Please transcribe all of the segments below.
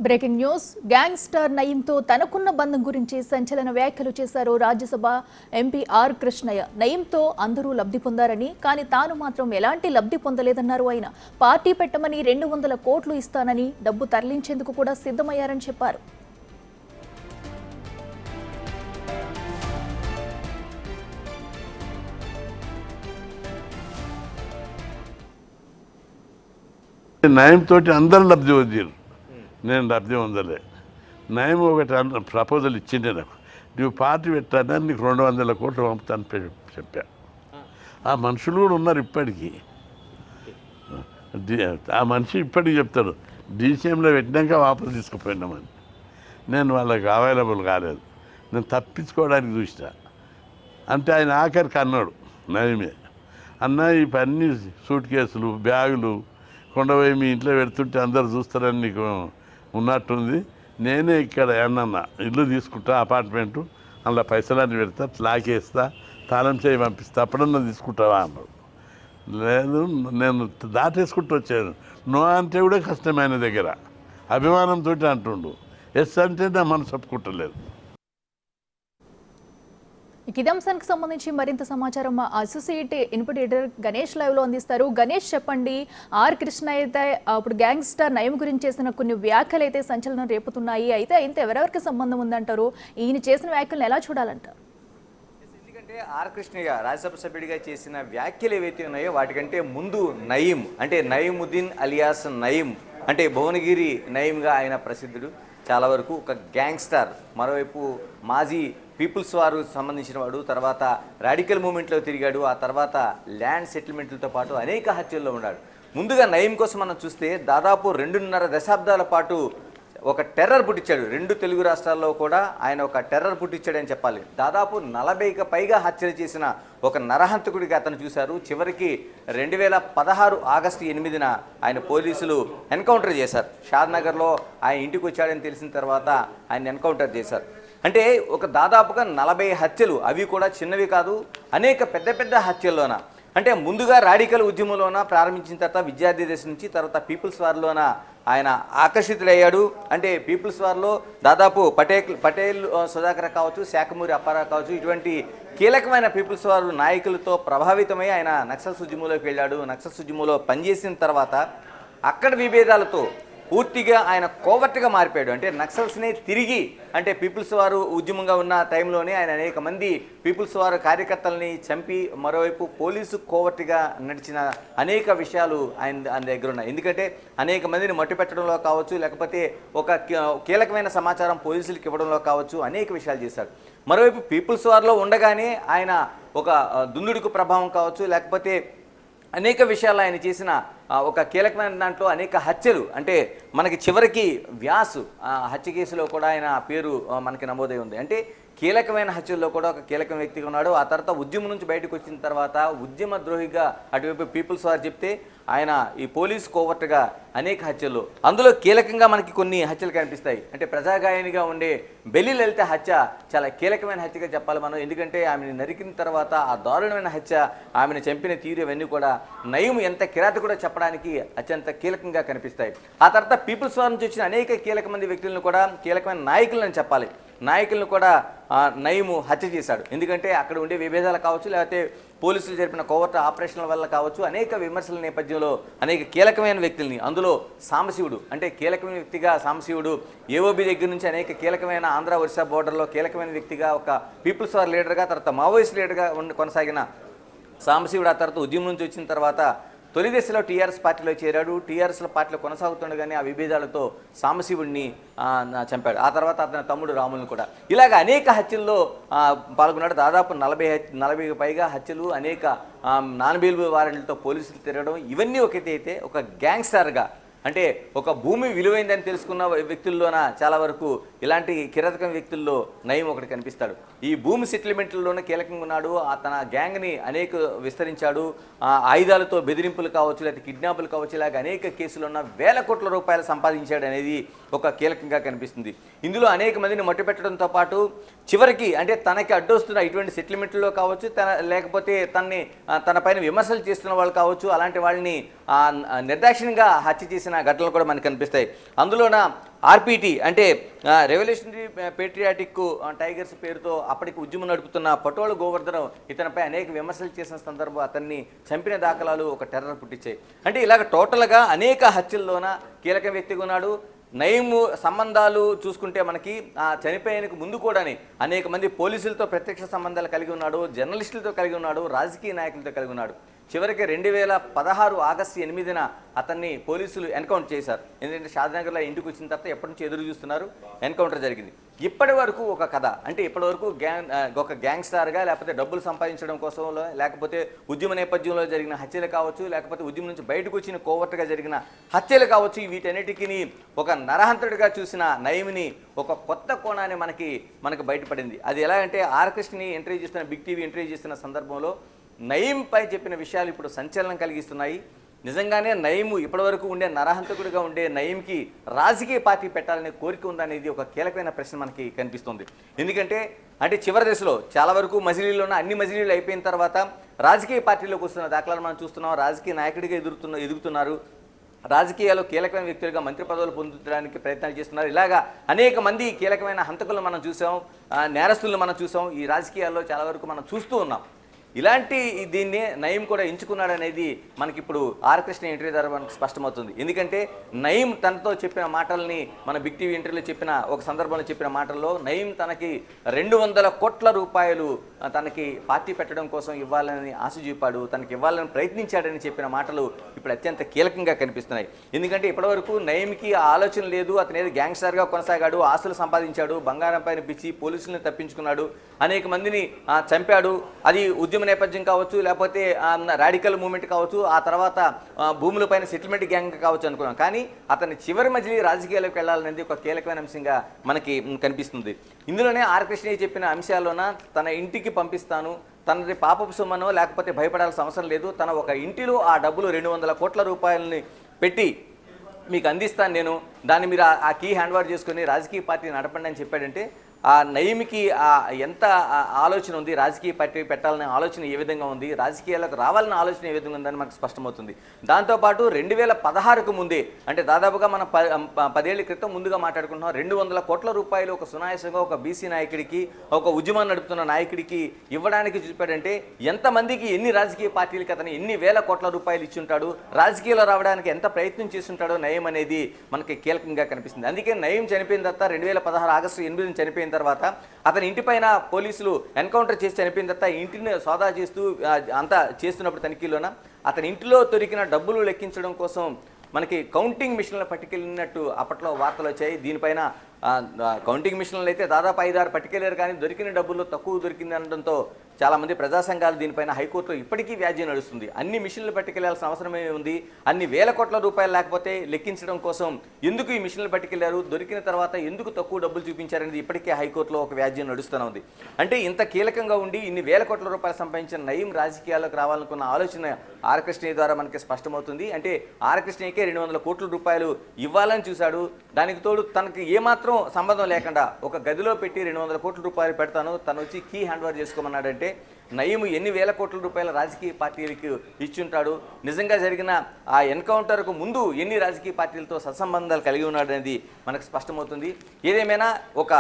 Breaking news. Gangster నయీంతో తనకున్న బంధం గురించి సంచలన వ్యాఖ్యలు చేశారు రాజ్యసభ ఎంపీ ఆర్ కృష్ణయ్య. నయీంతో అందరూ లబ్ధి పొందారని, కానీ తాను మాత్రం ఎలాంటి లబ్ధి పొందలేదన్నారు ఆయన. పార్టీ పెట్టమని 200 కోట్లు ఇస్తానని, డబ్బు తరలించేందుకు కూడా సిద్ధమయ్యారని చెప్పారు. నయం తోటి అందరూ లబ్ధి పొందారు, నేను లబ్ధి పొందలే. నయం ఒకటి ప్రపోజల్ ఇచ్చిండే నాకు, నువ్వు పార్టీ పెట్టానా నీకు 200 కోట్లు పంపుతాను చెప్పా. ఆ మనుషులు కూడా ఉన్నారు ఇప్పటికీ. ఆ మనిషి ఇప్పటికి చెప్తాడు, డీసీఎంలో పెట్టినాక వాపసు తీసుకుపోయినామని. నేను వాళ్ళకి అవైలబుల్ కాలేదు, నేను తప్పించుకోవడానికి చూసిన. అంటే ఆయన ఆఖరికి అన్నాడు నయమే, అన్న ఈ అన్ని సూట్ కేసులు బ్యాగులు కొండపోయి మీ ఇంట్లో పెడుతుంటే అందరు చూస్తారని నీకు ఉన్నట్టుంది. నేనే ఇక్కడ ఏమన్నా ఇల్లు తీసుకుంటా, అపార్ట్మెంటు, అందులో పైసలన్నీ పెడతా, లాకేస్తా, తాళం చేయి పంపిస్తా, అప్పుడన్నా తీసుకుంటావా అన్నాడు. లేదు నేను దాటేసుకుంటూ వచ్చాను. నో అంటే కూడా కష్టమైన దగ్గర అభిమానంతో అంటుండు, ఎస్ అంటే నా మనసు ఒప్పుకుంటలేదు. ఇదే అంశానికి సంబంధించి మరింత సమాచారం మా అసోసియేట్ ఇన్పుట్ ఎడిటర్ గణేష్ లైవ్లో అందిస్తారు. గణేష్, చెప్పండి. ఆర్ కృష్ణ అయితే అప్పుడు గ్యాంగ్స్టర్ నయం గురించి చేసిన కొన్ని వ్యాఖ్యలు అయితే సంచలనం రేపుతున్నాయి. అయితే ఎవరెవరికి సంబంధం ఉందంటారు? ఈయన చేసిన వ్యాఖ్యలను ఎలా చూడాలంటారు? ఎందుకంటే ఆర్ కృష్ణయ్య రాజ్యసభ సభ్యుడిగా చేసిన వ్యాఖ్యలు ఏవైతే ఉన్నాయో వాటికంటే ముందు నయీం అంటే నయీముద్దీన్ అలియాస్ నయీం అంటే భువనగిరి నయీంగా ఆయన ప్రసిద్ధుడు. చాలా వరకు ఒక గ్యాంగ్స్టర్, మరోవైపు మాజీ పీపుల్స్ వారు సంబంధించిన వాడు, తర్వాత రాడికల్ మూవ్మెంట్లో తిరిగాడు, ఆ తర్వాత ల్యాండ్ సెటిల్మెంట్లతో పాటు అనేక హత్యల్లో ఉన్నాడు. ముందుగా నయీం కోసం మనం చూస్తే దాదాపు 2.5 దశాబ్దాల పాటు ఒక టెర్రర్ పుట్టించాడు. 2 తెలుగు రాష్ట్రాల్లో కూడా ఆయన ఒక టెర్రర్ పుట్టించాడని చెప్పాలి. దాదాపు 40కి పైగా హత్యలు చేసిన ఒక నరహంతకుడిగా అతను చూశారు. చివరికి 2016 ఆగస్టు 8న ఆయన పోలీసులు ఎన్కౌంటర్ చేశారు. షాద్నగర్లో ఆయన ఇంటికి వచ్చాడని తెలిసిన తర్వాత ఆయన ఎన్కౌంటర్ చేశారు. అంటే ఒక దాదాపుగా 40 హత్యలు, అవి కూడా చిన్నవి కాదు, అనేక పెద్ద పెద్ద హత్యల్లోన. అంటే ముందుగా రాడికల్ ఉద్యమంలోన ప్రారంభించిన తర్వాత విద్యార్థి దశ నుంచి, తర్వాత పీపుల్స్ వార్లోన ఆయన ఆకర్షితుడయ్యాడు. అంటే పీపుల్స్ వార్లో దాదాపు పటేల్ సుధాకర్ కావచ్చు, శాఖమూరి అప్పారావు కావచ్చు, ఇటువంటి కీలకమైన పీపుల్స్ వారు నాయకులతో ప్రభావితమై ఆయన నక్సల్స్ ఉద్యమంలోకి వెళ్ళాడు. నక్సల్స్ ఉద్యమంలో పనిచేసిన తర్వాత అక్కడ విభేదాలతో పూర్తిగా ఆయన కోవర్ట్గా మారిపోయాడు. అంటే నక్సల్స్ని తిరిగి, అంటే పీపుల్స్ వారు ఉద్యమంగా ఉన్న టైంలోనే ఆయన అనేక మంది పీపుల్స్ వారు కార్యకర్తలని చంపి, మరోవైపు పోలీసు కోవర్ట్గా నడిచిన అనేక విషయాలు ఆయన దగ్గర ఉన్నాయి. ఎందుకంటే అనేక మందిని మట్టు పెట్టడంలో కావచ్చు, లేకపోతే ఒక కీలకమైన సమాచారం పోలీసులకు ఇవ్వడంలో కావచ్చు, అనేక విషయాలు చేశాడు. మరోవైపు పీపుల్స్ వారిలో ఉండగానే ఆయన ఒక దుందుడుకు ప్రభావం కావచ్చు, లేకపోతే అనేక విషయాలు ఆయన చేసిన ఒక కీలకమైన దాంట్లో అనేక హత్యలు. అంటే మనకి చివరికి వ్యాసు హత్య కేసులో కూడా ఆయన పేరు మనకి నమోదై ఉంది. అంటే కీలకమైన హత్యల్లో కూడా ఒక కీలక వ్యక్తిగా ఉన్నాడు. ఆ తర్వాత ఉద్యమం నుంచి బయటకు వచ్చిన తర్వాత ఉద్యమ ద్రోహిగా అటువైపు పీపుల్స్ వారు చెప్తే, ఆయన ఈ పోలీస్ కోవర్ట్గా అనేక హత్యలు, అందులో కీలకంగా మనకి కొన్ని హత్యలు కనిపిస్తాయి. అంటే ప్రజాగాయనిగా ఉండే బెల్లి లలిత హత్య చాలా కీలకమైన హత్యగా చెప్పాలి మనం. ఎందుకంటే ఆమెను నరికిన తర్వాత ఆ దారుణమైన హత్య, ఆమెను చంపిన తీరు, ఇవన్నీ కూడా నయం ఎంత కిరాతకుడో చెప్పడానికి అత్యంత కీలకంగా కనిపిస్తాయి. ఆ తర్వాత పీపుల్స్ వార్ నుంచి వచ్చిన అనేక కీలక మంది వ్యక్తులను కూడా, కీలకమైన నాయకులను చెప్పాలి, నాయకులను కూడా నయము హత్య చేశాడు. ఎందుకంటే అక్కడ ఉండే విభేదాలు కావచ్చు, లేకపోతే పోలీసులు జరిపిన కోవర్ట్ ఆపరేషన్ల వల్ల కావచ్చు, అనేక విమర్శల నేపథ్యంలో అనేక కీలకమైన వ్యక్తుల్ని, అందులో సాంబశివుడు అంటే కీలకమైన వ్యక్తిగా సాంబశివుడు ఏఓబి దగ్గర నుంచి అనేక కీలకమైన ఆంధ్ర ఒరిస్సా బోర్డర్లో కీలకమైన వ్యక్తిగా, ఒక పీపుల్స్ వార్ లీడర్గా, తర్వాత మావోయిస్ట్ లీడర్గా కొనసాగిన సాంబశివుడు ఆ తర్వాత ఉద్యమం నుంచి వచ్చిన తర్వాత తొలి దశలో టీఆర్ఎస్ పార్టీలో చేరాడు. టీఆర్ఎస్ పార్టీలో కొనసాగుతుండగానే ఆ విభేదాలతో సాంబశివుడిని చంపాడు. ఆ తర్వాత అతని తమ్ముడు రాములను కూడా. ఇలాగ అనేక హత్యల్లో పాల్గొన్నాడు. దాదాపు 40కి పైగా హత్యలు, అనేక నాన్ బెయిలబుల్ వారెంట్లతో పోలీసులు తిరగడం, ఇవన్నీ ఒకటైతే ఒక గ్యాంగ్స్టర్గా, అంటే ఒక భూమి విలువైందని తెలుసుకున్న వ్యక్తుల్లోన చాలా వరకు ఇలాంటి కిరాతకం వ్యక్తుల్లో నయం ఒకటి కనిపిస్తాడు. ఈ భూమి సెటిల్మెంట్లలోనే కీలకంగా ఉన్నాడు. తన గ్యాంగ్ని అనేక విస్తరించాడు. ఆయుధాలతో బెదిరింపులు కావచ్చు, లేకపోతే కిడ్నాపులు కావచ్చు, ఇలాగ అనేక కేసులు ఉన్న వేల కోట్ల రూపాయలు సంపాదించాడు అనేది ఒక కీలకంగా కనిపిస్తుంది. ఇందులో అనేక మందిని మట్టు పెట్టడంతో పాటు చివరికి అంటే తనకి అడ్డొస్తున్న ఇటువంటి సెటిల్మెంట్లో కావచ్చు, లేకపోతే తన పైన విమర్శలు చేస్తున్న వాళ్ళు కావచ్చు, అలాంటి వాళ్ళని నిర్దాక్షిణ్యంగా హత్య చేసిన చేసిన ఘటనలు కూడా మనకు కనిపిస్తాయి. అందులోన ఆర్పిటి అంటే రెవల్యూషనరీ పేట్రియాటిక్ టైగర్స్ పేరుతో అప్పటికి ఉద్యమం నడుపుతున్న పటోలు గోవర్ధనం ఇతనిపై అనేక విమర్శలు చేసిన సందర్భం అతన్ని చంపిన దాఖలాలు ఒక టెర్రర్ పుట్టించాయి. అంటే ఇలాగ టోటల్గా అనేక హత్యల్లోన కీలక వ్యక్తిగా ఉన్నాడు. నయీం సంబంధాలు చూసుకుంటే మనకి చనిపోయేందుకు ముందు కూడానే అనేక మంది పోలీసులతో ప్రత్యక్ష సంబంధాలు కలిగి ఉన్నాడు, జర్నలిస్టులతో కలిగి ఉన్నాడు, రాజకీయ నాయకులతో కలిగి ఉన్నాడు. చివరికి 2016 ఆగస్టు 8న అతన్ని పోలీసులు ఎన్కౌంటర్ చేశారు. ఎందుకంటే షాద్నగర్లో ఇంటికి వచ్చిన తర్వాత ఎప్పటి నుంచి ఎదురు చూస్తున్నారు, ఎన్కౌంటర్ జరిగింది. ఇప్పటి వరకు ఒక కథ అంటే ఇప్పటి వరకు ఒక గ్యాంగ్స్టార్గా లేకపోతే డబ్బులు సంపాదించడం కోసం లేకపోతే ఉద్యమ నేపథ్యంలో జరిగిన హత్యలు కావచ్చు, లేకపోతే ఉద్యమం నుంచి బయటకు వచ్చిన కోవర్ట్గా జరిగిన హత్యలు కావచ్చు, వీటన్నిటికీ ఒక నరహంతుడిగా చూసిన నయీంని ఒక కొత్త కోణాన్ని మనకి బయటపడింది. అది ఎలా అంటే ఆర్కృష్ణని ఇంటర్వ్యూ చేస్తున్న బిగ్ టీవీ ఇంటర్వ్యూ చేస్తున్న సందర్భంలో నయీంపై చెప్పిన విషయాలు ఇప్పుడు సంచలనం కలిగిస్తున్నాయి. నిజంగానే నయీం ఇప్పటివరకు ఉండే నరహంతకుడిగా ఉండే నయీంకి రాజకీయ పార్టీ పెట్టాలనే కోరిక ఉందనేది ఒక కీలకమైన ప్రశ్న మనకి కనిపిస్తుంది. ఎందుకంటే అంటే చివరి దశలో చాలా వరకు మజిలీలో ఉన్న అన్ని మజిలీలు అయిపోయిన తర్వాత రాజకీయ పార్టీలోకి వస్తున్న దాఖలాలు మనం చూస్తున్నాం. రాజకీయ నాయకుడిగా ఎదుగుతున్నారు, రాజకీయాల్లో కీలకమైన వ్యక్తులుగా మంత్రి పదవులు పొందడానికి ప్రయత్నాలు చేస్తున్నారు. ఇలాగా అనేక మంది కీలకమైన హంతకులను మనం చూసాం, నేరస్తులను మనం చూసాం. ఈ రాజకీయాల్లో చాలా వరకు మనం చూస్తూ ఉన్నాం. ఇలాంటి దీన్ని నయీం కూడా ఎంచుకున్నాడు అనేది మనకి ఇప్పుడు ఆర్కృష్ణ ఇంటర్వ్యూ ద్వారా మనకు స్పష్టమవుతుంది. ఎందుకంటే నయీం తనతో చెప్పిన మాటల్ని మన బిగ్ టీవీ ఇంటర్వ్యూలో చెప్పిన ఒక సందర్భంలో చెప్పిన మాటల్లో నయీం తనకి 200 కోట్ల రూపాయలు తనకి పార్టీ పెట్టడం కోసం ఇవ్వాలని ఆశ చూపాడు, తనకి ఇవ్వాలని ప్రయత్నించాడని చెప్పిన మాటలు ఇప్పుడు అత్యంత కీలకంగా కనిపిస్తున్నాయి. ఎందుకంటే ఇప్పటివరకు నయీంకి ఆలోచన లేదు, అతను ఏదో గ్యాంగ్స్టర్గా కొనసాగాడు, ఆస్తులు సంపాదించాడు, బంగారం పైన పిచ్చి పోలీసులను తప్పించుకున్నాడు, అనేక మందిని చంపాడు. అది ఉద్యమ నేపథ్యం కావచ్చు, లేకపోతే రాడికల్ మూవ్మెంట్ కావచ్చు, ఆ తర్వాత భూములపైన సెటిల్మెంట్ గ్యాంగ్ కావచ్చు అనుకున్నాం. కానీ అతని చివరి మజిలీ రాజకీయాలకు వెళ్ళాలనేది ఒక కీలకమైన అంశంగా మనకి కనిపిస్తుంది. ఇందులోనే ఆర్కృష్ణ చెప్పిన అంశాల్లోన తన ఇంటికి పంపిస్తాను, తనది పాపపు సొమ్మనో లేకపోతే భయపడాల్సిన అవసరం లేదు, తన ఒక ఇంటిలో ఆ డబ్బులు 200 కోట్ల రూపాయలని పెట్టి మీకు అందిస్తాను నేను, దాన్ని మీరు ఆ కీ హ్యాండ్ ఓవర్ చేసుకొని రాజకీయ పార్టీ నడపండి అని చెప్పాడంటే ఆ నయీంకి ఎంత ఆలోచన ఉంది, రాజకీయ పార్టీ పెట్టాలనే ఆలోచన ఏ విధంగా ఉంది, రాజకీయాలకు రావాలనే ఆలోచన ఏ విధంగా ఉందని మనకు స్పష్టమవుతుంది. దాంతోపాటు 2016కు ముందే అంటే దాదాపుగా మనం 10 ఏళ్ల క్రితం ముందుగా మాట్లాడుకుంటున్నాం, 200 కోట్ల రూపాయలు ఒక సునాయాసంగా ఒక బీసీ నాయకుడికి, ఒక ఉద్యమం నడుపుతున్న నాయకుడికి ఇవ్వడానికి చూపాడంటే ఎంతమందికి, ఎన్ని రాజకీయ పార్టీలకి అతను ఎన్ని వేల కోట్ల రూపాయలు ఇచ్చుంటాడు, రాజకీయాల్లో రావడానికి ఎంత ప్రయత్నం చేస్తుంటాడో నయీం అనేది మనకి కీలకంగా కనిపిస్తుంది. అందుకే నయీం చనిపోయిన తర్వాత 2016 ఆగస్టు 8న చనిపోయిన తర్వాత అతని ఇంటిపైన పోలీసులు ఎన్కౌంటర్ చేసి చనిపోయిన తర్వాత ఇంటిని సోదా చేస్తూ అంతా చేస్తున్నప్పుడు తనిఖీలోన అతని ఇంటిలో దొరికిన డబ్బులు లెక్కించడం కోసం మనకి కౌంటింగ్ మిషన్ల పట్టుకెళ్ళినట్టు అప్పట్లో వార్తలు వచ్చాయి. దీనిపైన కౌంటింగ్ మిషన్లు అయితే దాదాపు 5-6 పట్టుకెళ్ళారు, కానీ దొరికిన డబ్బుల్లో తక్కువ దొరికింది అనడంతో చాలామంది ప్రజా సంఘాలు దీనిపైన హైకోర్టులో ఇప్పటికీ వ్యాజ్యం నడుస్తుంది. అన్ని మిషన్లు పట్టుకెళ్లాల్సిన అవసరమే ఉంది, అన్ని వేల కోట్ల రూపాయలు లేకపోతే లెక్కించడం కోసం ఎందుకు ఈ మిషన్లు పట్టుకెళ్లారు, దొరికిన తర్వాత ఎందుకు తక్కువ డబ్బులు చూపించారనేది ఇప్పటికే హైకోర్టులో ఒక వ్యాజ్యం నడుస్తూనే ఉంది. అంటే ఇంత కీలకంగా ఉండి ఇన్ని వేల కోట్ల రూపాయలు సంపాదించిన నయీం రాజకీయాల్లోకి రావాలనుకున్న ఆలోచన ఆర్కృష్ణ ద్వారా మనకి స్పష్టమవుతుంది. అంటే ఆర్కృష్ణకే 200 కోట్ల రూపాయలు ఇవ్వాలని చూశాడు. దానికి తోడు తనకి ఏమాత్రం సంబంధం లేకుండా ఒక గదిలో పెట్టి 200 కోట్ల రూపాయలు పెడతాను, తను వచ్చి కీ హ్యాండ్ ఓవర్ చేసుకోమన్నాడంటే నయీం ఎన్ని వేల కోట్ల రూపాయల రాజకీయ పార్టీలకు ఇచ్చుంటాడు, నిజంగా జరిగిన ఆ ఎన్కౌంటర్కు ముందు ఎన్ని రాజకీయ పార్టీలతో సత్సంబంధాలు కలిగి ఉన్నాడనేది మనకు స్పష్టమవుతుంది. ఏదేమైనా ఒక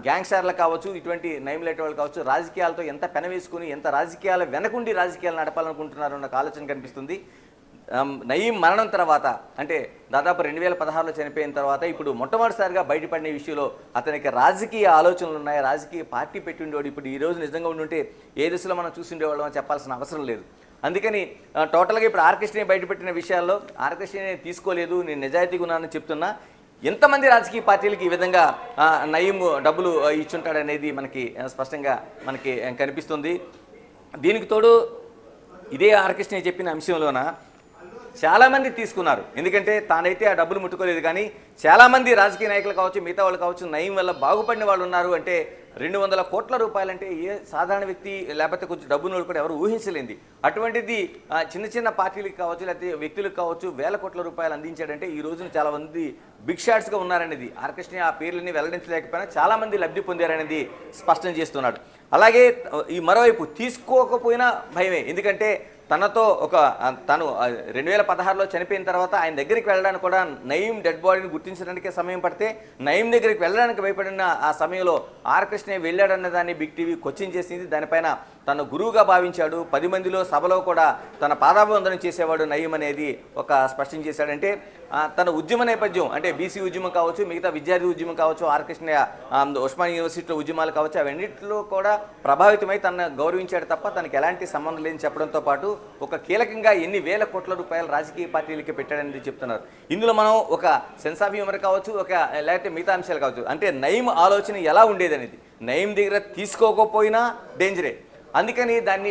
గ్యాంగ్స్టర్లు కావచ్చు, ఇటువంటి నయీం లాంటి వాళ్ళు కావచ్చు, రాజకీయాలతో ఎంత పెనవేసుకుని ఎంత రాజకీయాల వెనకుండి రాజకీయాలు నడపాలనుకుంటున్నారు అన్న ఆలోచన కనిపిస్తుంది. నయీం మరణం తర్వాత అంటే దాదాపు 2016లో చనిపోయిన తర్వాత ఇప్పుడు మొట్టమొదటిసారిగా బయటపడిన విషయంలో అతనికి రాజకీయ ఆలోచనలు ఉన్నాయి, రాజకీయ పార్టీ పెట్టి ఉండేవాడు. ఇప్పుడు ఈ రోజు నిజంగా ఉండుంటే ఏ దశలో మనం చూసిండేవాళ్ళం అని చెప్పాల్సిన అవసరం లేదు. అందుకని టోటల్గా ఇప్పుడు ఆర్కృష్ణ బయటపెట్టిన విషయాల్లో ఆర్కృష్ణ తీసుకోలేదు, నేను నిజాయితీగా ఉన్నానని చెప్తున్నా. ఎంతమంది రాజకీయ పార్టీలకి ఈ విధంగా నయీం డబ్బులు ఇచ్చుంటాడనేది మనకి స్పష్టంగా మనకి కనిపిస్తుంది. దీనికి తోడు ఇదే ఆర్కృష్ణ చెప్పిన అంశంలోన చాలామంది తీసుకున్నారు, ఎందుకంటే తానైతే ఆ డబ్బులు ముట్టుకోలేదు, కానీ చాలామంది రాజకీయ నాయకులు కావచ్చు, మిగతా వాళ్ళు కావచ్చు, నయీం వల్ల బాగుపడిన వాళ్ళు ఉన్నారు. అంటే 200 కోట్ల రూపాయలంటే ఏ సాధారణ వ్యక్తి లేకపోతే కొంచెం డబ్బును కూడా ఎవరు ఊహించలేంది. అటువంటిది చిన్న చిన్న పార్టీలకు కావచ్చు, లేకపోతే వ్యక్తులకు కావచ్చు వేల కోట్ల రూపాయలు అందించాడంటే ఈ రోజున చాలా మంది బిగ్ షాట్స్గా ఉన్నారనేది ఆర్కృష్ణ ఆ పేర్లని వెల్లడించలేకపోయినా చాలామంది లబ్ధి పొందారనేది స్పష్టం చేస్తున్నాడు. అలాగే ఈ మరోవైపు తీసుకోకపోయినా భయమే, ఎందుకంటే తనతో తను 2016లో చనిపోయిన తర్వాత ఆయన దగ్గరికి వెళ్ళడానికి కూడా నయీం డెడ్ బాడీని గుర్తించడానికి సమయం పడితే నయీం దగ్గరికి వెళ్ళడానికి భయపడిన ఆ సమయంలో ఆర్ కృష్ణయ్య వెళ్ళాడన్న దాన్ని బిగ్ టీవీ క్వశ్చన్ చేసింది. దానిపైన తను గురువుగా భావించాడు, 10 మందిలో సభలో కూడా తన పాదాభివందనం చేసేవాడు నయీం అనేది ఒక స్పష్టం చేశాడంటే తన ఉద్యమ నేపథ్యం అంటే బీసీ ఉద్యమం కావచ్చు, మిగతా విద్యార్థి ఉద్యమం కావచ్చు, ఆర్ కృష్ణయ్య ఉస్మానియా యూనివర్సిటీలో ఉద్యమాలు కావచ్చు, అవన్నింటిలో కూడా ప్రభావితమై తనను గౌరవించాడు తప్ప తనకి ఎలాంటి సంబంధం లేదని చెప్పడంతో పాటు ఒక కీలకంగా ఎన్ని వేల కోట్ల రూపాయలు రాజకీయ పార్టీలకి పెట్టాడనేది చెప్తున్నారు. ఇందులో మనం ఒక సెన్స్ ఆఫ్ హ్యూమర్ కావచ్చు, లేకపోతే మిగతా అంశాలు కావచ్చు, అంటే నయీం ఆలోచన ఎలా ఉండేదనేది నయీం దగ్గర తీసుకోకపోయినా డేంజరే, అందుకని దాన్ని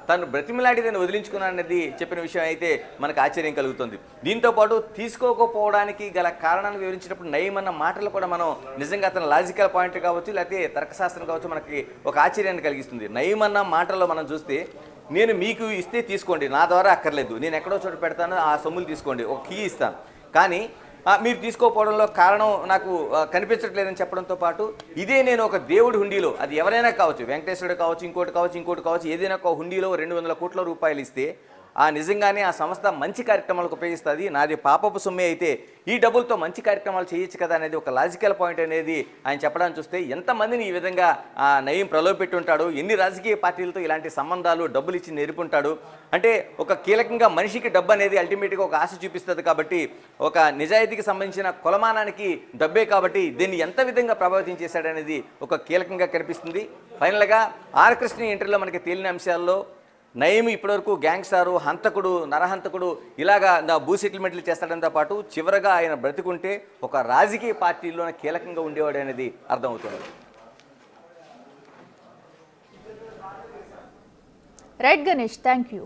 తను బ్రతిమలాడి దాన్ని వదిలించుకున్నానన్నది చెప్పిన విషయం అయితే మనకు ఆశ్చర్యం కలుగుతుంది. దీంతోపాటు తీసుకోకపోవడానికి గల కారణాలను వివరించినప్పుడు నయీం అన్న మాటలు కూడా మనం నిజంగా తన లాజికల్ పాయింట్ కావచ్చు, లేకపోతే తర్కశాస్త్రం కావచ్చు, మనకి ఒక ఆశ్చర్యాన్ని కలిగిస్తుంది. నయీం అన్న మాటల్లో మనం చూస్తే నేను మీకు ఇస్తే తీసుకోండి, నా ద్వారా అక్కర్లేదు, నేను ఎక్కడో చోట పెడతాను, ఆ సొమ్ములు తీసుకోండి, ఒక కీ ఇస్తాను, కానీ మీరు తీసుకోకపోవడంలో కారణం నాకు కనిపించట్లేదని చెప్పడంతో పాటు ఇదే నేను ఒక దేవుడి హుండీలో, అది ఎవరైనా కావచ్చు, వెంకటేశ్వరుడు కావచ్చు, ఇంకోటి కావచ్చు, ఏదైనా ఒక హుండీలో 200 కోట్ల రూపాయలు ఇస్తే నిజంగానే ఆ సంస్థ మంచి కార్యక్రమాలకు ఉపయోగిస్తుంది, నాది పాపపు సొమ్మే అయితే ఈ డబ్బులతో మంచి కార్యక్రమాలు చేయొచ్చు కదా అనేది ఒక లాజికల్ పాయింట్ అనేది ఆయన చెప్పడానికి చూస్తే ఎంతమందిని ఈ విధంగా నయీం ప్రలోభపెట్టి ఉంటాడు, ఎన్ని రాజకీయ పార్టీలతో ఇలాంటి సంబంధాలు డబ్బులు ఇచ్చి నేర్పుంటాడు అంటే ఒక కీలకంగా మనిషికి డబ్బు అనేది అల్టిమేట్గా ఒక ఆశ చూపిస్తుంది కాబట్టి ఒక నిజాయితీకి సంబంధించిన కొలమానానికి డబ్బే కాబట్టి దీన్ని ఎంత విధంగా ప్రభావితం చేశాడనేది ఒక కీలకంగా కనిపిస్తుంది. ఫైనల్గా ఆర్ కృష్ణ ఇంటర్వ్యూలో మనకి తేలిన అంశాల్లో నయీం ఇప్పటివరకు గ్యాంగ్స్టారు, హంతకుడు, నరహంతకుడు ఇలాగా భూ సెటిల్మెంట్లు చేస్తాడంతో పాటు చివరగా ఆయన బ్రతికుంటే ఒక రాజకీయ పార్టీలోనే కీలకంగా ఉండేవాడు అనేది అర్థమవుతుంది. Right Ganesh, thank you.